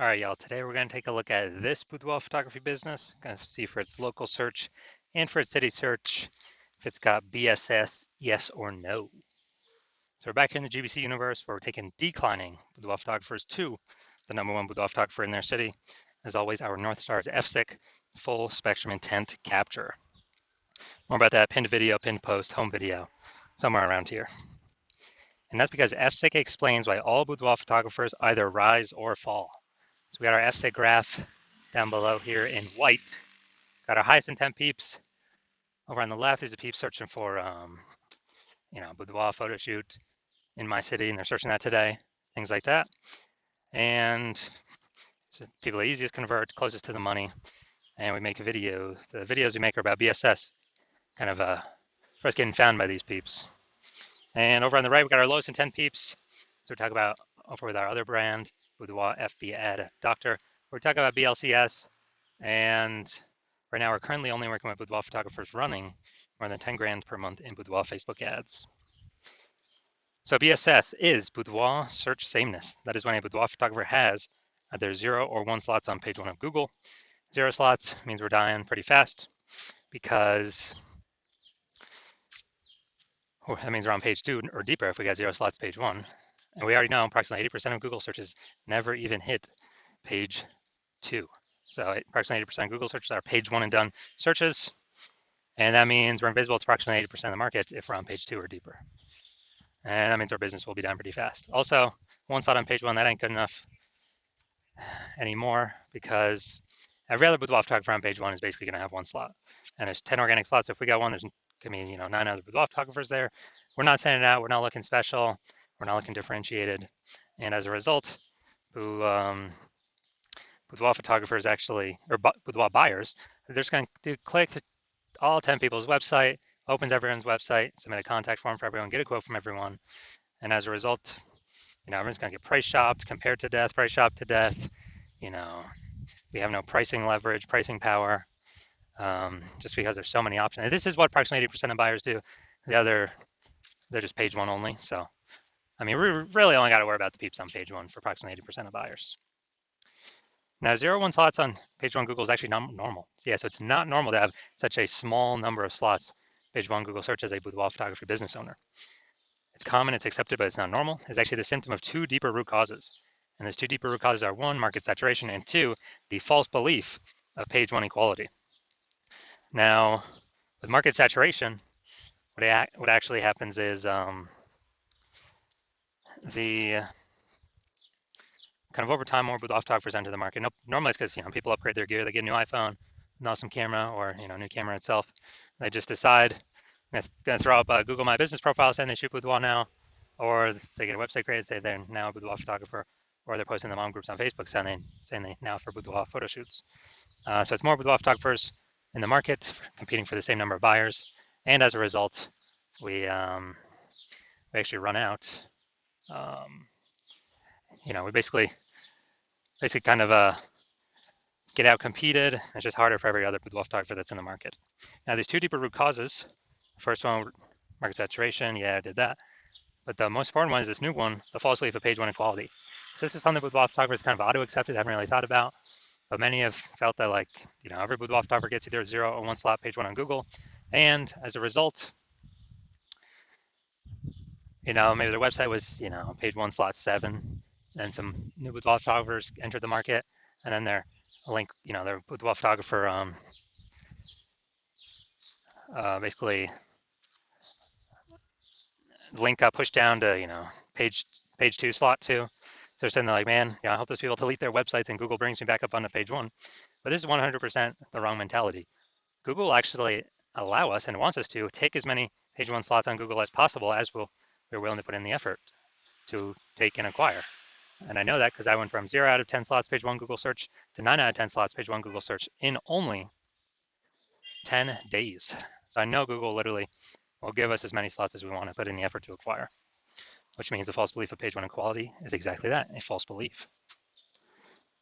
All right, y'all. Today we're going to take a look at this boudoir photography business. Going to see for its local search and for its city search if it's got BSS, yes or no. So we're back here in the GBC universe where we're taking declining boudoir photographers to the #1 boudoir photographer in their city. As always, our North Star is FSIC, full spectrum intent capture. More about that pinned video, pinned post, home video, somewhere around here. And that's because FSIC explains why all boudoir photographers either rise or fall. So we got our FSIC graph down below here in white. Got our highest intent peeps. Over on the left is a peep searching for, boudoir photo shoot in my city, and they're searching that today, things like that. And so people the easiest convert, closest to the money, and we make a video. The videos we make are about BSS, kind of first getting found by these peeps. And over on the right, we got our lowest intent peeps. So we talk about over with our other brand, Boudoir FB Ad Doctor. We're talking about BLCS, and right now we're currently only working with boudoir photographers running more than 10 grand per month in boudoir Facebook ads. So BSS is boudoir search sameness. That is when a boudoir photographer has either 0 or 1 slots on page 1 of Google. 0 slots means we're dying pretty fast because that means we're on page 2 or deeper if we got 0 slots page 1. And we already know approximately 80% of Google searches never even hit page 2. So approximately 80% of Google searches are page 1 and done searches. And that means we're invisible to approximately 80% of the market if we're on page 2 or deeper. And that means our business will be down pretty fast. Also, 1 slot on page 1, that ain't good enough anymore because every other boudoir photographer on page 1 is basically going to have 1 slot. And there's 10 organic slots. So if we got 1, there's going to be 9 other boudoir photographers there. We're not sending it out. We're not looking special. We're not looking differentiated. And as a result, boudoir photographers actually, or boudoir buyers, they're just going to do click to all 10 people's website, opens everyone's website, submit a contact form for everyone, get a quote from everyone. And as a result, everyone's going to get price shopped, compared to death, price shopped to death. We have no pricing leverage, pricing power, just because there's so many options. And this is what approximately 80% of buyers do. The other, they're just page 1 only. So, we really only got to worry about the peeps on page 1 for approximately 80% of buyers. Now, 0-1 slots on page 1 Google is actually not normal. So it's not normal to have such a small number of slots page 1 Google search as a boudoir photography business owner. It's common, it's accepted, but it's not normal. It's actually the symptom of 2 deeper root causes. And those 2 deeper root causes are 1, market saturation, and 2, the false belief of page 1 equality. Now, with market saturation, what actually happens is the kind of over time, more boudoir photographers enter the market. Normally it's because people upgrade their gear, they get a new iPhone, an awesome camera, or new camera itself. They just decide I'm gonna throw up a Google My Business profile saying they shoot boudoir now, or they get a website created, say they're now a boudoir photographer, or they're posting the mom groups on Facebook saying they now for boudoir photo shoots. So it's more boudoir photographers in the market competing for the same number of buyers, and as a result, we actually run out. We basically kind of get out competed. It's just harder for every other boudoir photographer that's in the market. Now, there's 2 deeper root causes. The first one, market saturation. Yeah, I did that. But the most important one is this new one, the false belief of page 1 equality. So this is something boudoir photographers kind of auto-accepted, haven't really thought about. But many have felt that every boudoir photographer gets either 0 or 1 slot page 1 on Google. And as a result, maybe their website was, page 1 slot 7. And some new boudoir photographers entered the market, and then their link, their boudoir photographer basically link got pushed down to page 2 slot 2. So they're saying man, I help those people delete their websites, and Google brings me back up onto page 1. But this is 100% the wrong mentality. Google actually allow us and wants us to take as many page 1 slots on Google as possible as we're willing to put in the effort to take and acquire. And I know that because I went from 0 out of 10 slots page 1 Google search to 9 out of 10 slots page 1 Google search in only 10 days. So I know Google literally will give us as many slots as we want to put in the effort to acquire, which means the false belief of page 1 equality is exactly that, a false belief.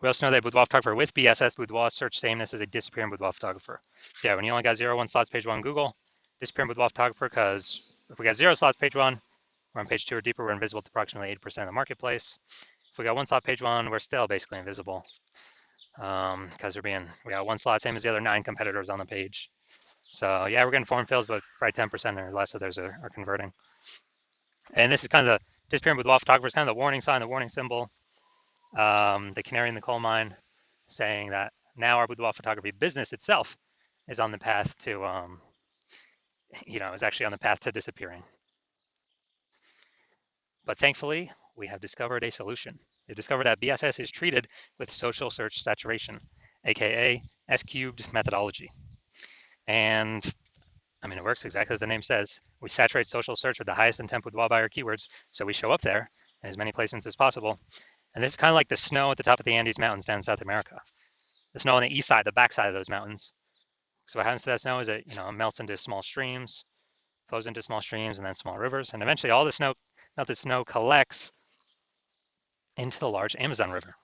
We also know that boudoir photographer with BSS, boudoir search sameness, is a disappearing boudoir photographer. So yeah, when you only got 0-1 slots page 1 Google, disappearing boudoir photographer, because if we got 0 slots page 1, we're on page 2 or deeper, we're invisible to approximately 80% of the marketplace. If we got one slot page one, we're still basically invisible because we got one slot, same as the other 9 competitors on the page. So yeah, we're getting form fills, but probably 10% or less of those are converting. And this is kind of the disappearing boudoir photographers, kind of the warning sign, the warning symbol, the canary in the coal mine, saying that now our boudoir photography business itself is on the path to, is actually on the path to disappearing. But thankfully, we have discovered a solution. We've discovered that BSS is treated with social search saturation, aka S-cubed methodology. And I mean, it works exactly as the name says. We saturate social search with the highest intent boudoir buyer keywords, so we show up there in as many placements as possible. And this is kind of like the snow at the top of the Andes Mountains down in South America. The snow on the east side, the back side of those mountains. So what happens to that snow is it melts into small streams, flows into small streams and then small rivers, and eventually all the melted snow collects into the large Amazon River.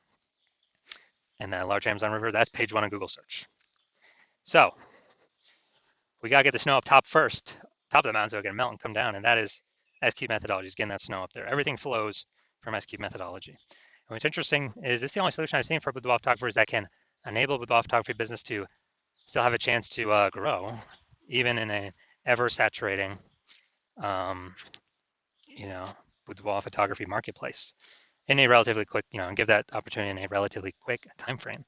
And that large Amazon River, that's page 1 on Google search. So we got to get the snow up top first, top of the mountain, so it can melt and come down, and that is S-cube methodology, is getting that snow up there. Everything flows from S-cube methodology. And what's interesting is this is the only solution I've seen for boudoir photographers that can enable boudoir photography business to still have a chance to grow, even in an ever-saturating, boudoir photography marketplace in a relatively quick, and give that opportunity in a relatively quick time frame.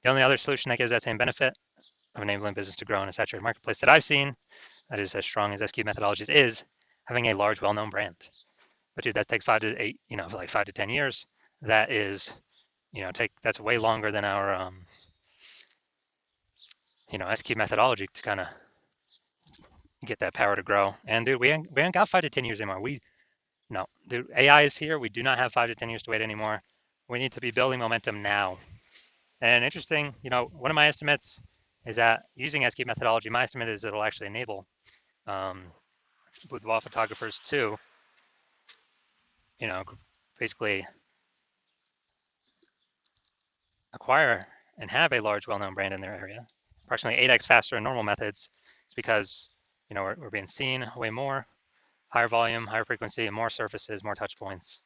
The only other solution that gives that same benefit of enabling business to grow in a saturated marketplace that I've seen that is as strong as S-cube methodologies is having a large, well-known brand. But dude, that takes 5 to 8, for like 5 to 10 years. That is, that's way longer than our, S-cube methodology to kind of get that power to grow. And dude, we ain't got 5 to 10 years anymore. No, dude, AI is here. We do not have 5 to 10 years to wait anymore. We need to be building momentum now. And interesting, one of my estimates is that using S-cube methodology, my estimate is it'll actually enable boudoir photographers to, basically acquire and have a large, well-known brand in their area, approximately 8x faster than normal methods. It's because, we're being seen way more, higher volume, higher frequency, and more surfaces, more touch points.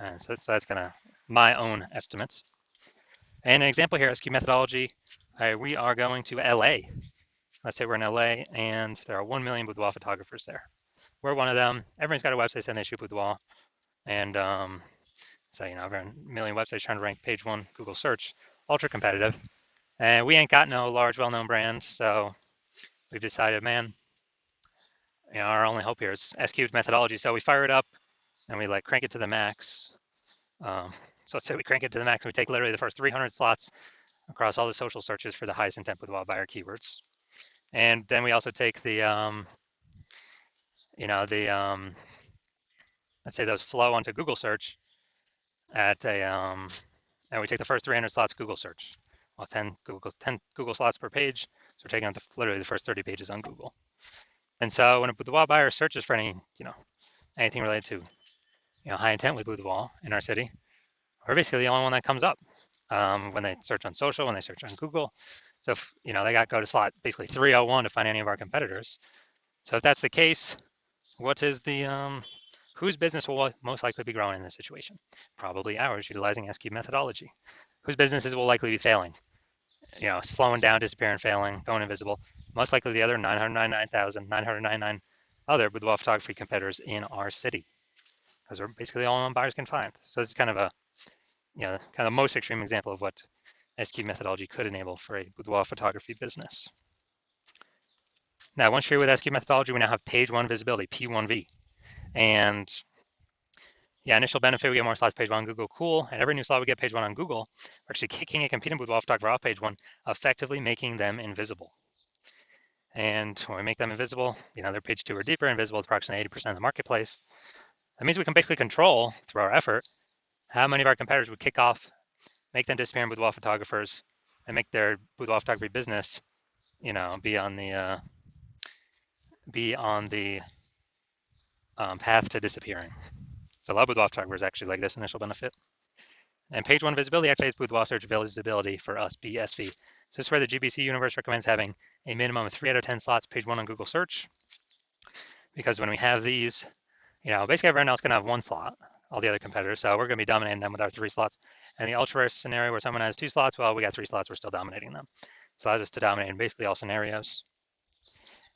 And so that's kind of my own estimate. And an example here, S-cube methodology, we are going to LA. Let's say we're in LA and there are 1 million boudoir photographers there. We're one of them. Everyone's got a website saying they shoot boudoir. And so, over a million websites trying to rank page 1 Google search, ultra competitive. And we ain't got no large, well-known brand. So we've decided, man, our only hope here is S-cubed methodology. So we fire it up and we crank it to the max. So let's say we crank it to the max and we take literally the first 300 slots across all the social searches for the highest intent boudoir buyer keywords. And then we also take the, let's say those flow onto Google search at and we take the first 300 slots Google search. Well, 10 Google slots per page. So we're taking out literally the first 30 pages on Google. And so when a boudoir buyer searches for anything related to, high intent with boudoir in our city, we're basically the only one that comes up when they search on social, when they search on Google. So if, they got to go to slot basically 301 to find any of our competitors. So if that's the case, what is the whose business will most likely be growing in this situation? Probably ours, utilizing S-cube methodology. Whose businesses will likely be failing? Slowing down, disappearing, failing, going invisible. Most likely the other 999,999 other boudoir photography competitors in our city, because we're basically the only one buyers can find. So this is kind of a, kind of the most extreme example of what S-cube methodology could enable for a boudoir photography business. Now, once you're with S-cube methodology, we now have page 1 visibility, P1V. And yeah, initial benefit, we get more slots page 1 on Google, cool. And every new slot we get page 1 on Google, we're actually kicking a competing boudoir photographer off page 1, effectively making them invisible. And when we make them invisible, they're page 2 or deeper, invisible to approximately 80% of the marketplace. That means we can basically control, through our effort, how many of our competitors would kick off, make them disappear in boudoir photographers, and make their boudoir photography business, be on the path to disappearing. So a lot of boudoir photographers actually like this initial benefit. And page 1 visibility actually is boudoir search visibility for us, BSV. So this is where the GBC universe recommends having a minimum of 3 out of 10 slots page 1 on Google search. Because when we have these, basically everyone else can have 1 slot. all the other competitors. So we're going to be dominating them with our 3 slots. And the ultra rare scenario where someone has 2 slots, well, we got 3 slots, we're still dominating them. So allows us to dominate in basically all scenarios.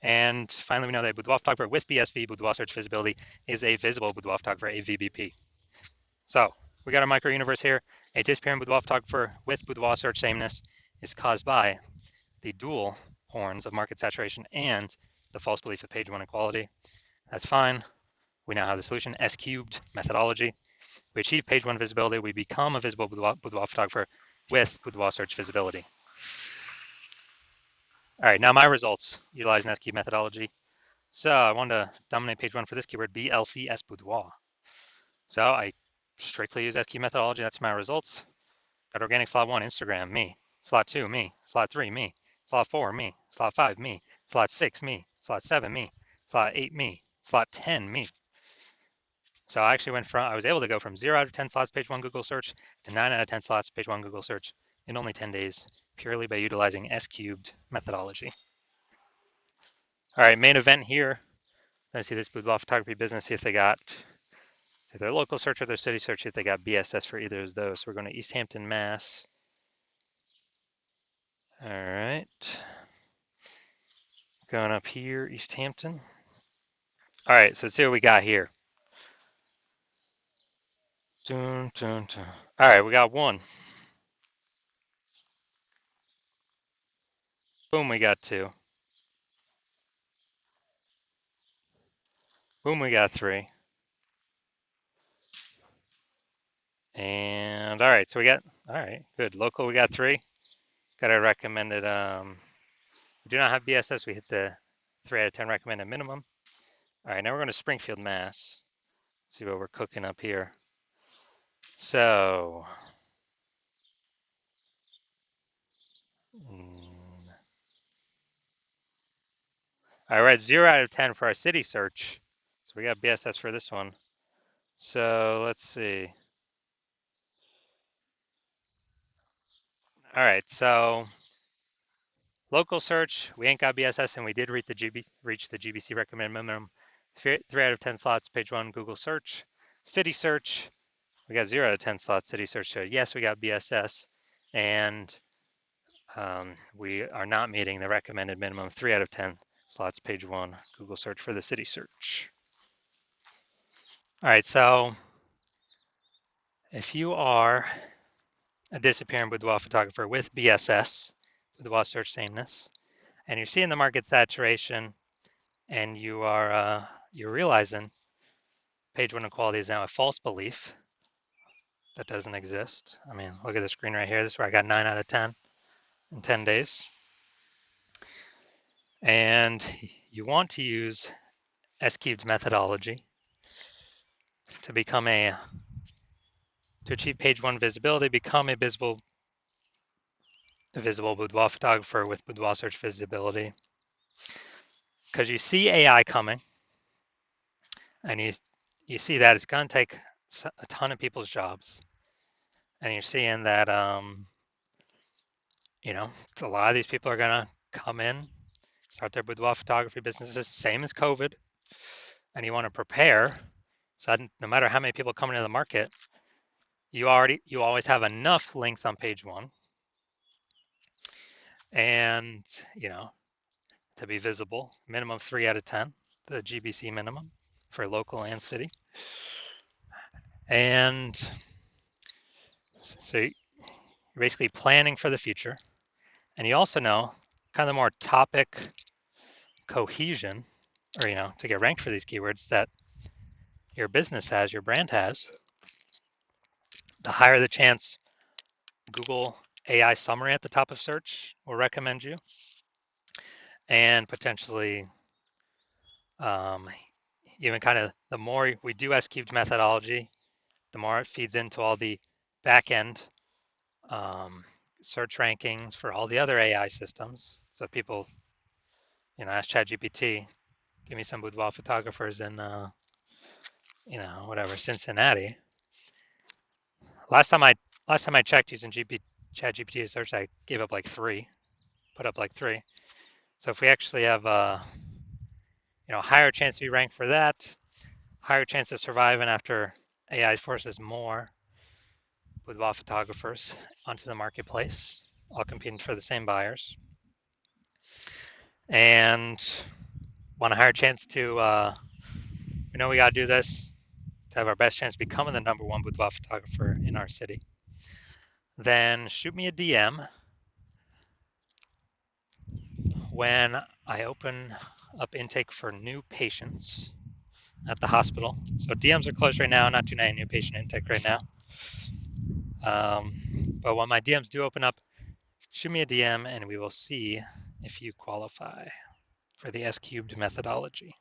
And finally, we know that Boudoir photographer with BSV, Boudoir search visibility, is a visible Boudoir photographer, a VBP. So we got a micro universe here. A disappearing Boudoir photographer with Boudoir search sameness is caused by the dual horns of market saturation and the false belief of page 1 equality. That's fine. We now have the solution, S cubed methodology. We achieve page 1 visibility. We become a visible Boudoir photographer with Boudoir search visibility. All right, now my results utilizing S cubed methodology. So I wanted to dominate page 1 for this keyword, BLCS Boudoir. So I strictly use S cubed methodology. That's my results. Got organic slot 1, Instagram, me. Slot 2, me. Slot 3, me. Slot 4, me. Slot 5, me. Slot 6, me. Slot 7, me. Slot 8, me. Slot 10, me. So I actually I was able to go from 0 out of 10 slots page 1 Google search to 9 out of 10 slots page 1 Google search in only 10 days, purely by utilizing S cubed methodology. All right, main event here. Let's see this boudoir photography business, see if they got their local search or their city search, see if they got BSS for either of those. So we're going to East Hampton, Mass. All right. Going up here, East Hampton. All right, so let's see what we got here. Dun, dun, dun. All right, we got 1. Boom, we got 2. Boom, we got 3. And all right, so we got, all right, good. Local, we got 3. Got our recommended, we do not have BSS. We hit the 3 out of 10 recommended minimum. All right, now we're going to Springfield, Mass. Let's see what we're cooking up here. So, all right, we're at 0 out of 10 for our city search. So we got BSS for this one. So let's see. All right, so local search, we ain't got BSS, and we did reach the GBC recommended minimum. 3 out of 10 slots, page 1 Google search. City search, we got 0 out of 10 slots, city search. So yes, we got BSS, and we are not meeting the recommended minimum 3 out of 10 slots, page 1 Google search for the city search. All right, so if you are a disappearing boudoir photographer with BSS, boudoir search sameness, and you're seeing the market saturation, and you're realizing page 1 equality is now a false belief that doesn't exist. I mean, look at the screen right here. This is where I got 9 out of 10 in 10 days. And you want to use S cubed methodology to achieve page 1 visibility, become a visible boudoir photographer with boudoir search visibility. Because you see AI coming, and you see that it's going to take a ton of people's jobs, and you're seeing that you know, a lot of these people are going to come in, start their boudoir photography businesses, same as COVID, and you want to prepare so that no matter how many people come into the market, you always have enough links on page 1, and you know, to be visible, minimum 3 out of 10, the GBC minimum for local and city. And so you're basically planning for the future. And you also know kind of more topic cohesion, or, you know, to get ranked for these keywords that your business has, your brand has, the higher the chance Google AI summary at the top of search will recommend you. And potentially, even kind of the more we do S cubed methodology, the more it feeds into all the back end search rankings for all the other AI systems. So people, you know, ask ChatGPT, give me some boudoir photographers in, you know, whatever, Cincinnati. Last time I checked using ChatGPT to search, I gave up like 3, put up like 3. So if we actually have you know, higher chance to be ranked for that, higher chance of surviving after AI forces more boudoir photographers onto the marketplace, all competing for the same buyers, and want a higher chance to, we know we got to do this to have our best chance of becoming the #1 boudoir photographer in our city. Then shoot me a DM when I open up intake for new patients at the hospital. So DMs are closed right now, not doing any new patient intake right now. But when my DMs do open up, shoot me a DM and we will see if you qualify for the S cubed methodology.